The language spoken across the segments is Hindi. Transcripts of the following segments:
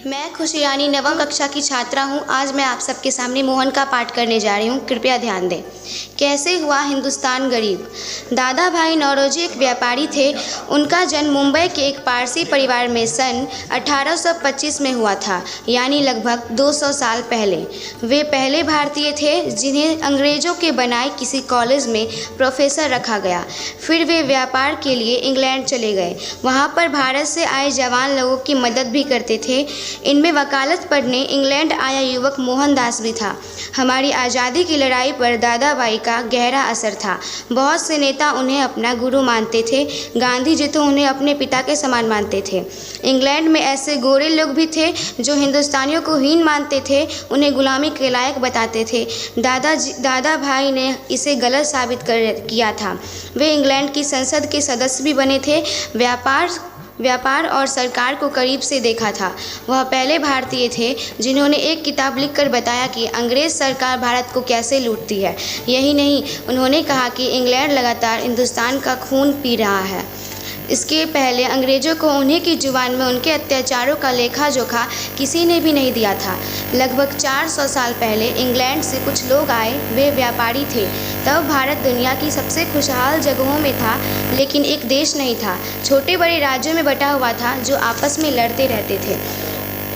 मैं खुशी रानी नवम कक्षा की छात्रा हूँ। आज मैं आप सबके सामने मोहन का पाठ करने जा रही हूँ। कृपया ध्यान दें। कैसे हुआ हिंदुस्तान गरीब। दादा भाई नौरोजी एक व्यापारी थे। उनका जन्म मुंबई के एक पारसी परिवार में सन 1825 में हुआ था, यानी लगभग 200 साल पहले। वे पहले भारतीय थे जिन्हें अंग्रेज़ों के बनाए किसी कॉलेज में प्रोफेसर रखा गया। फिर वे व्यापार के लिए इंग्लैंड चले गए। वहाँ पर भारत से आए जवान लोगों की मदद भी करते थे। इनमें वकालत पढ़ने इंग्लैंड आया युवक मोहनदास भी था। हमारी आज़ादी की लड़ाई पर दादा भाई का गहरा असर था। बहुत से नेता उन्हें अपना गुरु मानते थे। गांधी जी तो उन्हें अपने पिता के समान मानते थे। इंग्लैंड में ऐसे गोरे लोग भी थे जो हिंदुस्तानियों को हीन मानते थे, उन्हें गुलामी के लायक बताते थे। दादा भाई ने इसे गलत साबित किया था। वे इंग्लैंड की संसद के सदस्य भी बने थे। व्यापार और सरकार को करीब से देखा था। वह पहले भारतीय थे जिन्होंने एक किताब लिखकर बताया कि अंग्रेज़ सरकार भारत को कैसे लूटती है। यही नहीं, उन्होंने कहा कि इंग्लैंड लगातार हिंदुस्तान का खून पी रहा है। इसके पहले अंग्रेज़ों को उन्हीं की जुबान में उनके अत्याचारों का लेखा जोखा किसी ने भी नहीं दिया था। लगभग 400 साल पहले इंग्लैंड से कुछ लोग आए। वे व्यापारी थे। तब भारत दुनिया की सबसे खुशहाल जगहों में था, लेकिन एक देश नहीं था। छोटे बड़े राज्यों में बटा हुआ था जो आपस में लड़ते रहते थे।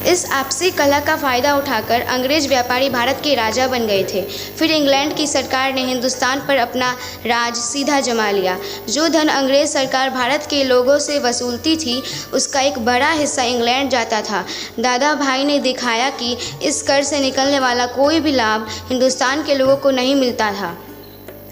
इस आपसी कलह का फ़ायदा उठाकर अंग्रेज़ व्यापारी भारत के राजा बन गए थे। फिर इंग्लैंड की सरकार ने हिंदुस्तान पर अपना राज सीधा जमा लिया। जो धन अंग्रेज़ सरकार भारत के लोगों से वसूलती थी, उसका एक बड़ा हिस्सा इंग्लैंड जाता था। दादा भाई ने दिखाया कि इस कर से निकलने वाला कोई भी लाभ हिंदुस्तान के लोगों को नहीं मिलता था।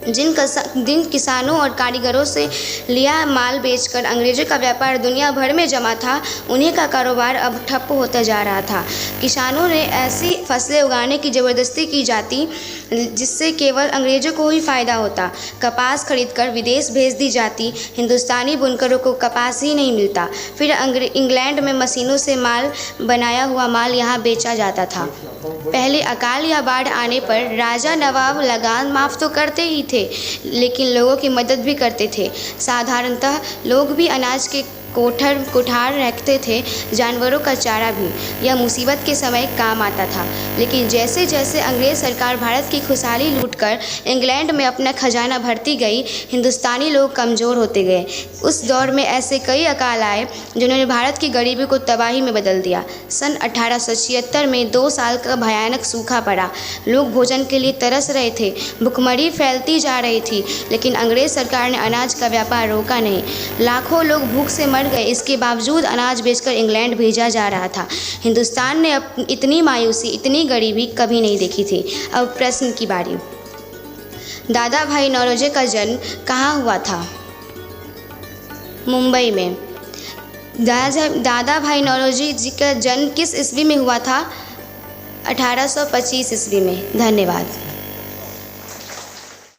जिन किसानों और कारीगरों से लिया माल बेचकर अंग्रेज़ों का व्यापार दुनिया भर में जमा था, उन्हीं का कारोबार अब ठप्प होता जा रहा था। किसानों ने ऐसी फसलें उगाने की ज़बरदस्ती की जाती जिससे केवल अंग्रेज़ों को ही फ़ायदा होता। कपास खरीदकर विदेश भेज दी जाती। हिंदुस्तानी बुनकरों को कपास ही नहीं मिलता। फिर इंग्लैंड में मशीनों से बनाया हुआ माल यहाँ बेचा जाता था। पहले अकाल या बाढ़ आने पर राजा नवाब लगान माफ़ तो करते ही थे, लेकिन लोगों की मदद भी करते थे। साधारणतः लोग भी अनाज के कोठार रखते थे, जानवरों का चारा भी। यह मुसीबत के समय काम आता था। लेकिन जैसे जैसे अंग्रेज़ सरकार भारत की खुशहाली लूटकर इंग्लैंड में अपना खजाना भरती गई, हिंदुस्तानी लोग कमज़ोर होते गए। उस दौर में ऐसे कई अकाल आए जिन्होंने भारत की गरीबी को तबाही में बदल दिया। सन 1876 में 2 साल का भयानक सूखा पड़ा। लोग भोजन के लिए तरस रहे थे। भुखमरी फैलती जा रही थी, लेकिन अंग्रेज़ सरकार ने अनाज का व्यापार रोका नहीं। लाखों लोग भूख से मर गए। इसके बावजूद अनाज बेचकर इंग्लैंड भेजा जा रहा था। हिंदुस्तान ने अब इतनी मायूसी, इतनी गरीबी कभी नहीं देखी थी। अब प्रश्न की बारी। दादा भाई नौरोजी का जन्म कहाँ हुआ था? मुंबई में। दादा भाई नौरोजी जी का जन्म किस ईस्वी में हुआ था? 1825 ईस्वी में। धन्यवाद।